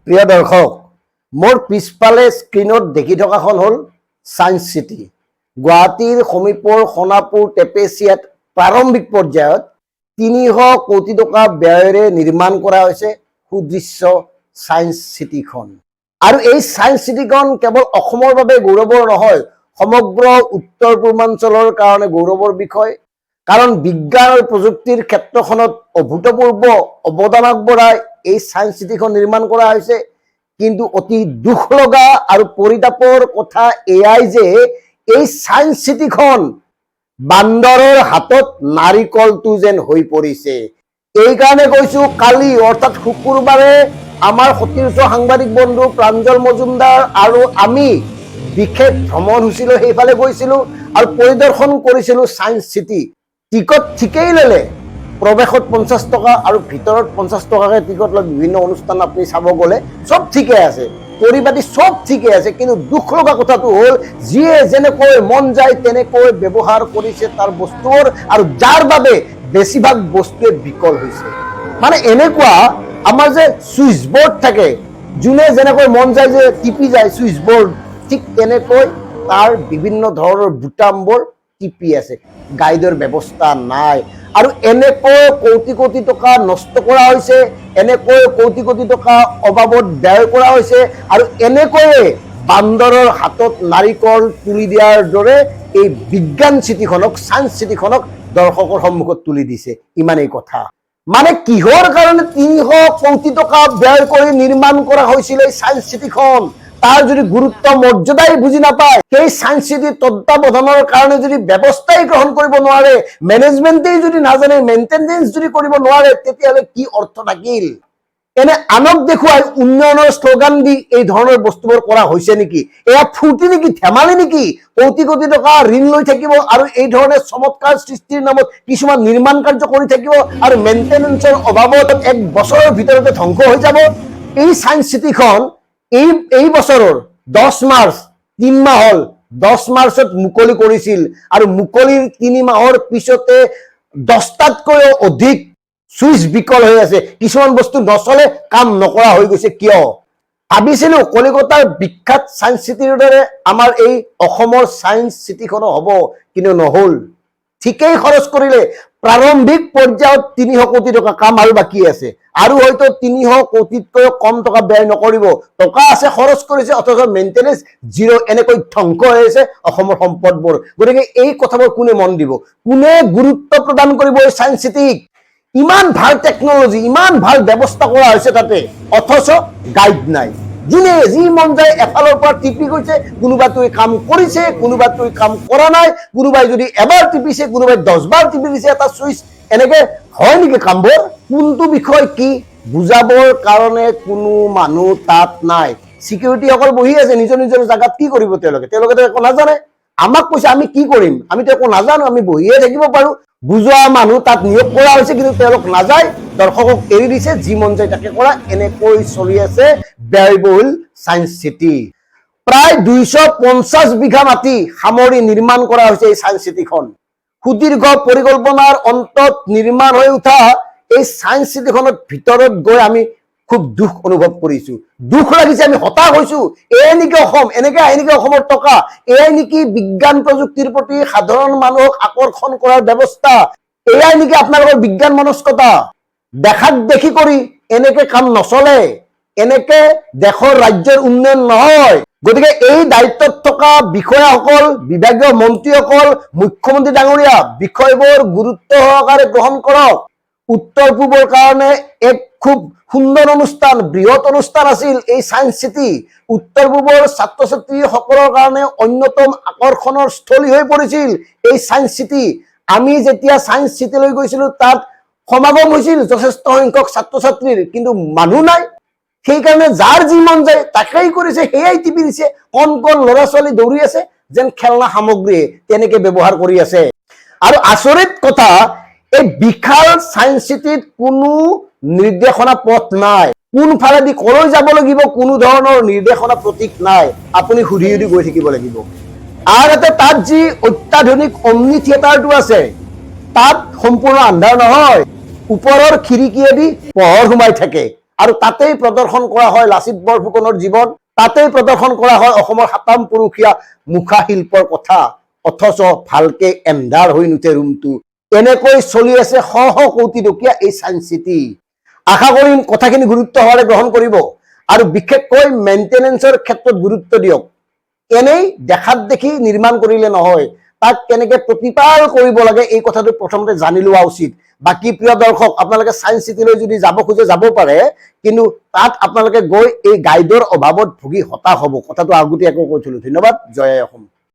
প্ৰিয় দৰ্শক, মোৰ পিছফালে স্ক্ৰীনত দেখি থকাখন হ'ল ছায়েন্স চিটি। গুৱাহাটীৰ সমীপৰ সোণাপুৰ টেপেচিয়াত প্ৰাৰম্ভিক পৰ্যায়ত ৩০০ কোটি টকা ব্যয়েৰে নিৰ্মাণ কৰা হৈছে সুদৃশ্য ছায়েন্স চিটিখন। আৰু এই ছায়েন্স চিটিখন কেৱল অসমৰ বাবে গৌৰৱৰ নহয়, সমগ্ৰ উত্তৰ পূৰ্বাঞ্চলৰ কাৰণে গৌৰৱৰ বিষয়। কাৰণ বিজ্ঞান আৰু প্ৰযুক্তিৰ ক্ষেত্ৰখনত অভূতপূৰ্ব অৱদান আগবঢ়াই এই ছায়েন্স চিটিখন নিৰ্মাণ কৰা হৈছে। কিন্তু অতি দুখ লগা আৰু পৰিতাপৰ কথা এয়াই যে এই ছায়েন্স চিটিখন বান্দৰৰ হাতত নাৰিকলটো যেন হৈ পৰিছে। এইকাৰণে কৈছো, কালি অৰ্থাৎ শুকুৰবাৰে আমাৰ সতীৰ্থ সাংবাদিক বন্ধু প্ৰাঞ্জল মজুমদাৰ আৰু আমি বিশেষ ভ্ৰমণসূচী লৈ সেইফালে গৈছিলো আৰু পৰিদৰ্শন কৰিছিলো ছায়েন্স চিটি। টিকট ঠিকেই ল'লে, প্ৰৱেশত 50 টকা আৰু ভিতৰত 50 টকাকে টিকট লৈ বিভিন্ন অনুষ্ঠান আপুনি চাব গ'লে চব ঠিকে আছে, পৰিপাটি চব ঠিকে আছে। কিন্তু দুখ লগা কথাটো হ'ল, যিয়ে যেনেকৈ মন যায় তেনেকৈ ব্যৱহাৰ কৰিছে তাৰ বস্তুবোৰ, আৰু যাৰ বাবে বেছিভাগ বস্তুৱে বিকল হৈছে। মানে এনেকুৱা, আমাৰ যে চুইচ বৰ্ড থাকে, যোনে যেনেকৈ মন যায় যে টিপি যায় চুইচ বৰ্ড, ঠিক তেনেকৈ তাৰ বিভিন্ন ধৰণৰ বুটামবোৰ টিপি আছে। গাইডৰ ব্যৱস্থা নাই। আৰু এনেকৈ কোটি কোটি টকা নষ্ট কৰা হৈছে, এনেকৈ কোটি কোটি টকা অবাবত ব্যয় কৰা হৈছে, আৰু এনেকৈয়ে বান্দৰৰ হাতত নাৰিকল তুলি দিয়াৰ দৰে এই বিজ্ঞান চিটিখনক, ছায়েন্স চিটিখনক দৰ্শকৰ সন্মুখত তুলি দিছে। ইমানেই কথা। মানে কিহৰ কাৰণে ৩০০ কোটি টকা ব্যয় কৰি নিৰ্মাণ কৰা হৈছিল এই ছায়েন্স চিটিখন, তাৰ যদি গুৰুত্ব মৰ্যাদাই বুজি নাপায়, সেই ছায়েন্স চিটিৰ তত্বাৱধানৰ কাৰণে যদি ব্যৱস্থাই গ্ৰহণ কৰিব নোৱাৰে, মেনেজমেণ্টেই যদি নাজানে, মেইনটেনেন্স যদি কৰিব নোৱাৰে, তেতিয়াহ'লে কি অৰ্থ থাকিল? এনে আনক দেখুৱাই উন্নয়নৰ শ্লোগান দি এই ধৰণৰ বস্তুবোৰ কৰা হৈছে নেকি? এয়া ফূৰ্তি নেকি, ধেমালি নেকি? কোটি কোটি টকা ঋণ লৈ থাকিব আৰু এই ধৰণে চমৎকাৰ সৃষ্টিৰ নামত কিছুমান নিৰ্মাণ কাৰ্য কৰি থাকিব, আৰু মেইনটেনেন্সৰ অভাৱত 1 বছৰৰ ভিতৰতে ধ্বংস হৈ যাব। এই ছায়েন্স চিটিখন এই বছৰৰ 10 মাৰ্চ, 3 মাহ হ'ল, 10 মাৰ্চত মুকলি কৰিছিল, আৰু মুকলিৰ 3 মাহৰ পিছতে 10টাতকৈও অধিক চুইচ বিকল হৈ আছে। কিছুমান বস্তু নচলে, কাম নকৰা হৈ গৈছে। কিয়? ভাবিছিলো কলিকতাৰ বিখ্যাত ছায়েন্স চিটিৰ দৰে আমাৰ এই অসমৰ ছায়েন্স চিটিখনো হ'ব, কিন্তু নহ'ল। ঠিকেই খৰচ কৰিলে, প্ৰাৰম্ভিক পৰ্যায়ত ৩০০ কোটি টকা, কাম আৰু বাকী আছে, আৰু হয়তো ৩০০ কোটিতকৈ কম টকা ব্যয় নকৰিব। টকা আছে, খৰচ কৰিছে, অথচ মেইনটেনেন্স জিৰ'। এনেকৈ ধ্বংস হৈ আছে অসমৰ সম্পদবোৰ। গতিকে এই কথাবোৰ কোনে মন দিব? কোনে গুৰুত্ব প্ৰদান কৰিব এই ছায়েন্স চিটিক? ইমান ভাল টেকনলজি, ইমান ভাল ব্যৱস্থা কৰা হৈছে তাতে, অথচ গাইড নাই। যোনে যি মন যায় এফালৰ পৰা টিপি গৈছে, কোনোবাটোৱে কাম কৰিছে, কোনোবাটোৱে কাম কৰা নাই, কোনোবাই যদি এবাৰ টিপিছে, কোনোবাই 10 বাৰ টিপি দিছে এটা চুইচ। এনেকে হয় নেকি কামবোৰ? কোনটো বিষয় কি বুজাবৰ কাৰণে কোনো মানুহ তাত নাই। চিকিউৰিটি অকল বহি আছে নিজৰ নিজৰ জাগাত। কি কৰিব তেওঁলোকে একো নাজানে। আমাক কৈছে আমি কি কৰিম, আমিতো একো নাজানো, আমি বহিয়ে থাকিব পাৰো। বুজোৱা মানুহ তাত নিয়োগ কৰা হৈছে, কিন্তু তেওঁলোক নাযায়, দৰ্শকক এৰি দিছে, যি মন যায় তাকে কৰা। এনেকৈ চলি আছে ব্যয়বহুল ছায়েন্স চিটি। প্ৰায় 250 বিঘা মাটি সামৰি নিৰ্মাণ কৰা হৈছে এই ছায়েন্স চিটিখন। সুদীৰ্ঘ পৰিকল্পনাৰ অন্তত নিৰ্মাণ হৈ উঠা এই ছায়েন্স চিটিখনৰ ভিতৰত গৈ আমি খুব দুখ অনুভৱ কৰিছো, দুখ লাগিছে, আমি হতাশ হৈছো। এয়াই নেকি অসম? এনেকে আহে নেকি অসমৰ টকা? এয়াই নেকি বিজ্ঞান প্ৰযুক্তিৰ প্ৰতি সাধাৰণ মানুহক আকৰ্ষণ কৰাৰ ব্যৱস্থা? এয়াই নেকি আপোনালোকৰ বিজ্ঞান মনস্কতা? দেখাক দেখি কৰি এনেকে কাম নচলে, এনেকে দেশৰ ৰাজ্যৰ উন্নয়ন নহয়। গতিকে এই দায়িত্বত থকা বিষয়াসকল, বিভাগীয় মন্ত্ৰীসকল, মুখ্যমন্ত্ৰী ডাঙৰীয়া, বিষয়বোৰ গুৰুত্ব সহকাৰে গ্ৰহণ কৰক। উত্তৰ পূবৰ কাৰণে এক খুব সুন্দৰ অনুষ্ঠান, বৃহৎ অনুষ্ঠান আছিল এই ছায়েন্স চিটি। উত্তৰ পূবৰ ছাত্ৰ ছাত্ৰীসকলৰ কাৰণে অন্যতম আকৰ্ষণৰ স্থলী হৈ পৰিছিল এই ছায়েন্স চিটি। আমি যেতিয়া ছায়েন্স চিটিলৈ গৈছিলো, তাত সমাগম হৈছিল যথেষ্ট সংখ্যক ছাত্ৰ ছাত্ৰীৰ, কিন্তু মানুহ নাই। সেইকাৰণে যাৰ যি মন যায় তাকেই কৰিছে, সেয়াই টিপি দিছে। কণ কণ ল'ৰা ছোৱালী দৌৰি আছে, যেন খেলনা সামগ্ৰীয়ে তেনেকে ব্যৱহাৰ কৰি আছে। আৰু আচৰিত কথা, এই বিশাল ছায়েন্স চিটিত কোনো নিৰ্দেশনা পথ নাই। কোনফালেদি কলৈ যাব লাগিব, কোনো ধৰণৰ নিৰ্দেশনা প্ৰতীক নাই। আপুনি সুধি সুধি গৈ থাকিব লাগিব। আৰু তাত যি অত্যাধুনিক অমনি থিয়েটাৰটো আছে, তাত সম্পূৰ্ণ আন্ধাৰ নহয়, ওপৰৰ খিৰিকীয়েদি পোহৰ সোমাই থাকে। আৰু তাতেই প্ৰদৰ্শন কৰা হয় লাচিত বৰফুকনৰ জীৱন, তাতেই প্ৰদৰ্শন কৰা হয় অসমৰ ৭ম পুৰুষীয়া মুখা শিল্পৰ কথা। অথচ ভালকে এন্ধাৰ হৈ নুঠে ৰুমটো। এনেকৈ চলি আছে শ শ কোটি টকীয়া এই ছায়েন্স চিটি। আশা কৰিম কথাখিনি গুৰুত্ব সহকাৰে গ্ৰহণ কৰিব আৰু বিশেষকৈ মেইনটেনেন্সৰ ক্ষেত্ৰত গুৰুত্ব দিয়ক। এনেই দেখাত দেখি নিৰ্মাণ কৰিলে নহয়, তাক কেনেকে প্ৰতিপাল কৰিব লাগে এই কথাটো প্ৰথমতে জানি লোৱা উচিত। বাকী প্ৰিয় দৰ্শক, আপোনালোকে ছায়েন্স চিটিলৈ যদি যাব খোজে যাব পাৰে, কিন্তু তাত আপোনালোকে গৈ এই গাইডৰ অভাৱত ভুগি হতাশ হ'ব। কথাটো আগতীয়াকৈ কৈ থলো। ধন্যবাদ। জয় অসম।